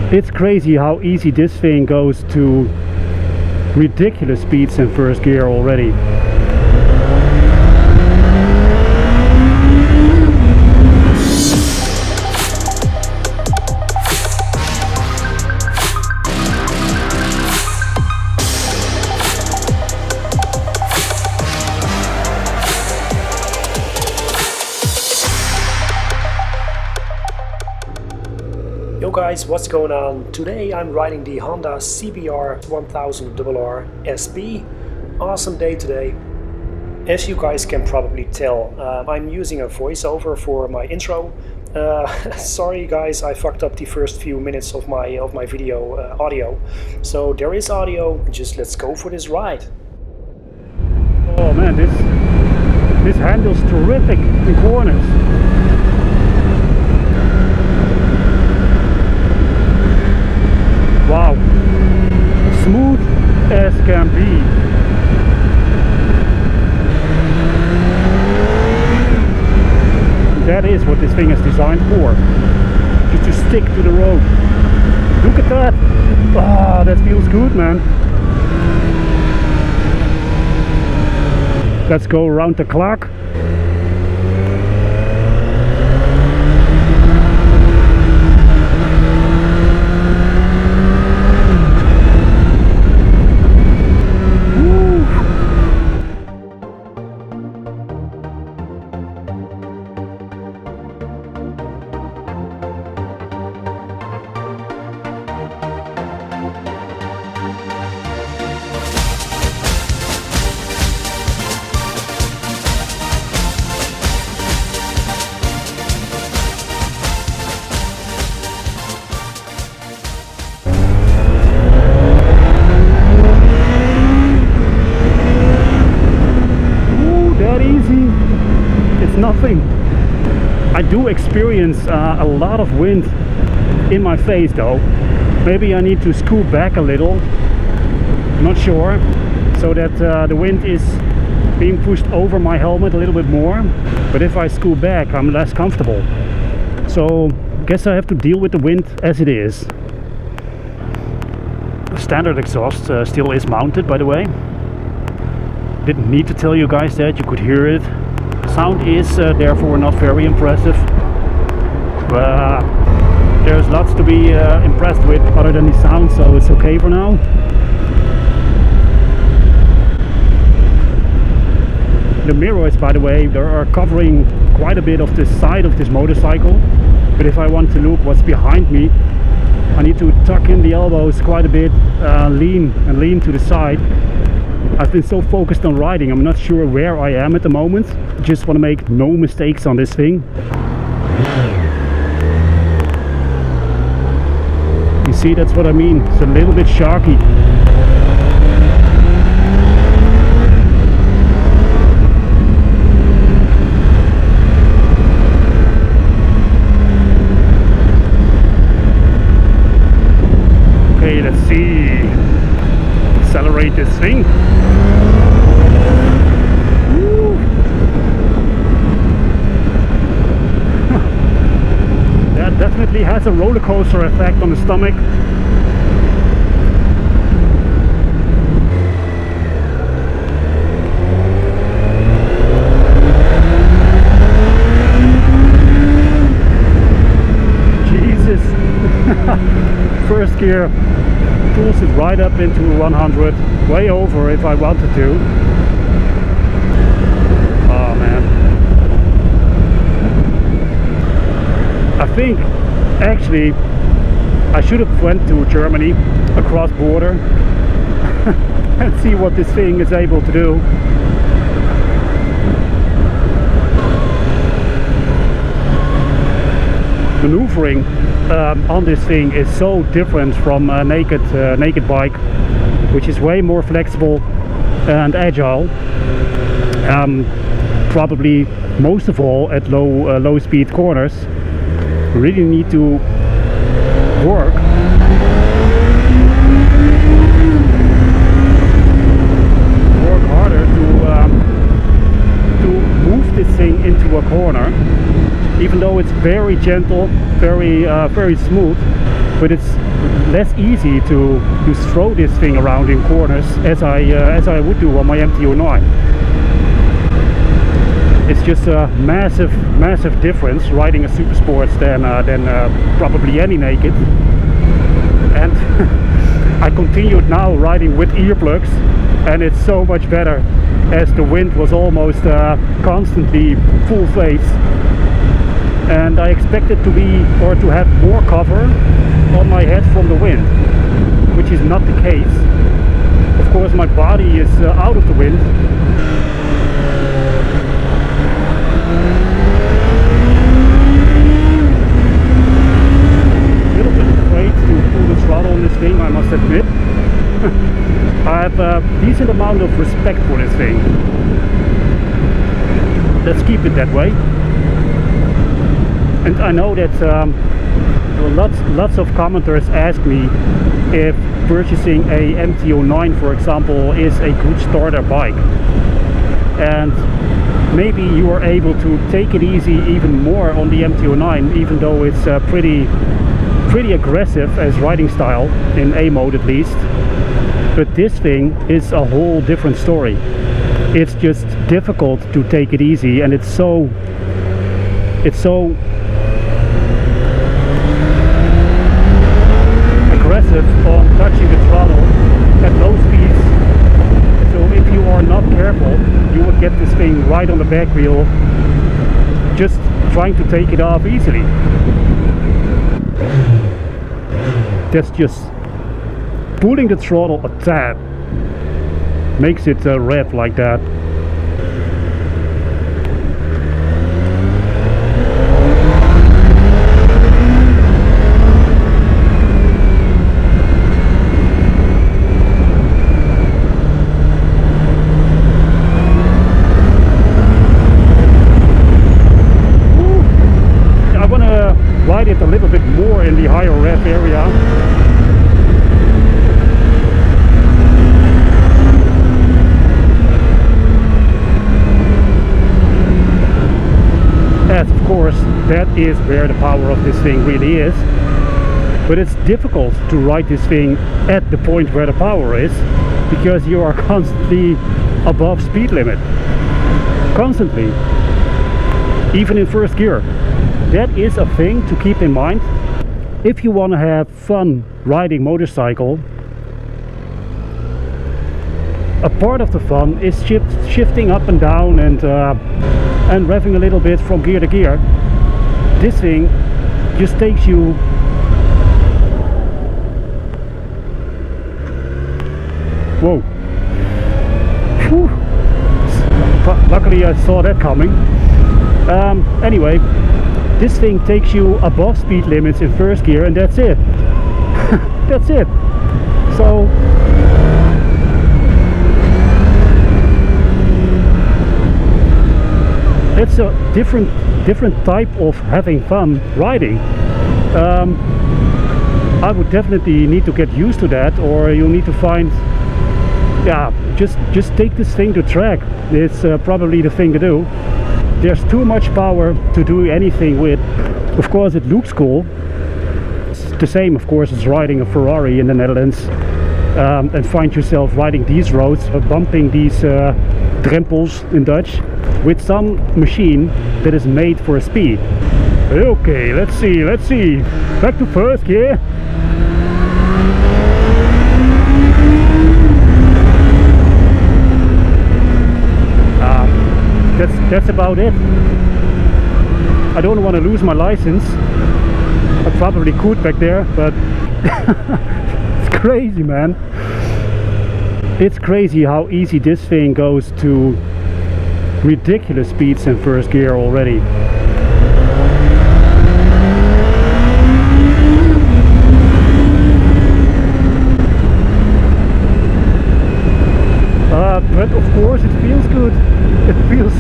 It's crazy how easy this thing goes to ridiculous speeds in first gear already. Yo guys, what's going on? Today I'm riding the Honda CBR1000RR SP. Awesome day today. As you guys can probably tell, I'm using a voiceover for my intro. Sorry guys, I fucked up the first few minutes of my video audio. So there is audio, just let's go for this ride. Oh man, this handles terrific in corners. Wow, smooth as can be. That is what this thing is designed for, just to stick to the road. Look at that. Ah, that feels good, man. Let's go around the clock. Nothing. I do experience a lot of wind in my face though. Maybe I need to scoot back a little, not sure, so that the wind is being pushed over my helmet a little bit more. But if I scoot back, I'm less comfortable. So I guess I have to deal with the wind as it is. The standard exhaust still is mounted, by the way. Didn't need to tell you guys that, you could hear it. Sound is therefore not very impressive, but there's lots to be impressed with other than the sound, so it's okay for now. The mirrors, by the way, they are covering quite a bit of the side of this motorcycle, but if I want to look what's behind me, I need to tuck in the elbows quite a bit, lean to the side. I've been so focused on riding, I'm not sure where I am at the moment. Just want to make no mistakes on this thing. You see, that's what I mean. It's a little bit sharky. Okay, let's see. Accelerate this thing. That definitely has a roller coaster effect on the stomach. Jesus. First gear pulls it right up into 100, way over if I wanted to. Oh man. I think actually I should have went to Germany across border and see what this thing is able to do. Maneuvering on this thing is so different from a naked bike, which is way more flexible and agile. Probably most of all at low speed corners. Really need to work harder to move this thing into a corner. Even though it's very gentle, very smooth, but it's less easy to throw this thing around in corners as I would do on my MT-09. It's just a massive difference riding a Super Sports than probably any naked. And I continued now riding with earplugs, and it's so much better, as the wind was almost constantly full face, and I expected to have more cover on my head from the wind, which is not the case. Of course, my body is out of the wind. A little bit afraid to pull the throttle on this thing, I must admit. I have a decent amount of respect for this thing. Let's keep it that way. And I know that lots of commenters ask me if purchasing a MT-09, for example, is a good starter bike. And maybe you are able to take it easy even more on the MT-09, even though it's pretty aggressive as riding style, in A mode at least. But this thing is a whole different story. It's just difficult to take it easy, and it's so aggressive on touching the throttle at low speeds. So if you are not careful, you will get this thing right on the back wheel, just trying to take it off easily. That's just pulling the throttle a tad makes it rev like that. I want to ride it a little bit more in the higher rev area. As of course, that is where the power of this thing really is. But it's difficult to ride this thing at the point where the power is, because you are constantly above speed limit. Constantly. Even in first gear. That is a thing to keep in mind. If you want to have fun riding motorcycle, a part of the fun is shifting up and down and revving a little bit from gear to gear. This thing just takes you whoa. Whew. Luckily I saw that coming. Anyway, this thing takes you above speed limits in first gear, and that's it. That's it. So it's a different type of having fun riding. I would definitely need to get used to that, or you'll need to find, yeah, just take this thing to track. It's probably the thing to do. There's too much power to do anything with. Of course, it looks cool. It's the same, of course, as riding a Ferrari in the Netherlands, and find yourself riding these roads, bumping these drempels in Dutch, with some machine that is made for speed. Okay, let's see. Back to first gear. That's about it. I don't want to lose my license. I probably could back there, but it's crazy, man. It's crazy how easy this thing goes to ridiculous speeds in first gear already. But of course it feels good. It feels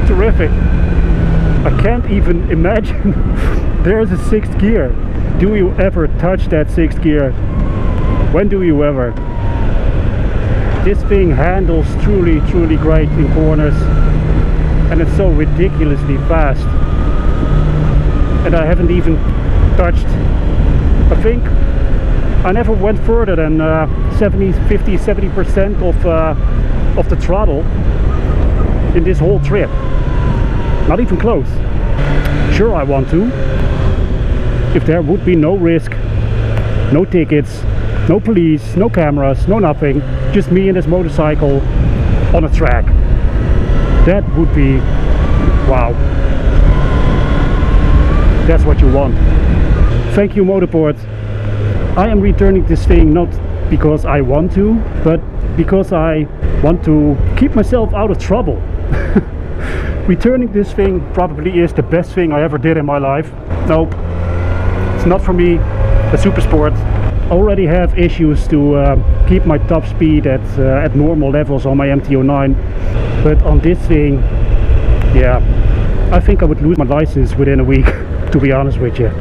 terrific. I can't even imagine there's a sixth gear. Do you ever touch that sixth gear? When do you ever? This thing handles truly great in corners, and it's so ridiculously fast. and I haven't even touched. I think I never went further than 70% of the throttle in this whole trip. Not even close. Sure, I want to. If there would be no risk, no tickets, no police, no cameras, no nothing, just me and this motorcycle on a track. That would be wow. That's what you want. Thank you, Motorport. I am returning this thing not because I want to, but because I want to keep myself out of trouble. Returning this thing probably is the best thing I ever did in my life. Nope, it's not for me. A super sport. Already have issues to keep my top speed at normal levels on my MT-09, but on this thing, yeah, I think I would lose my license within a week, to be honest with you.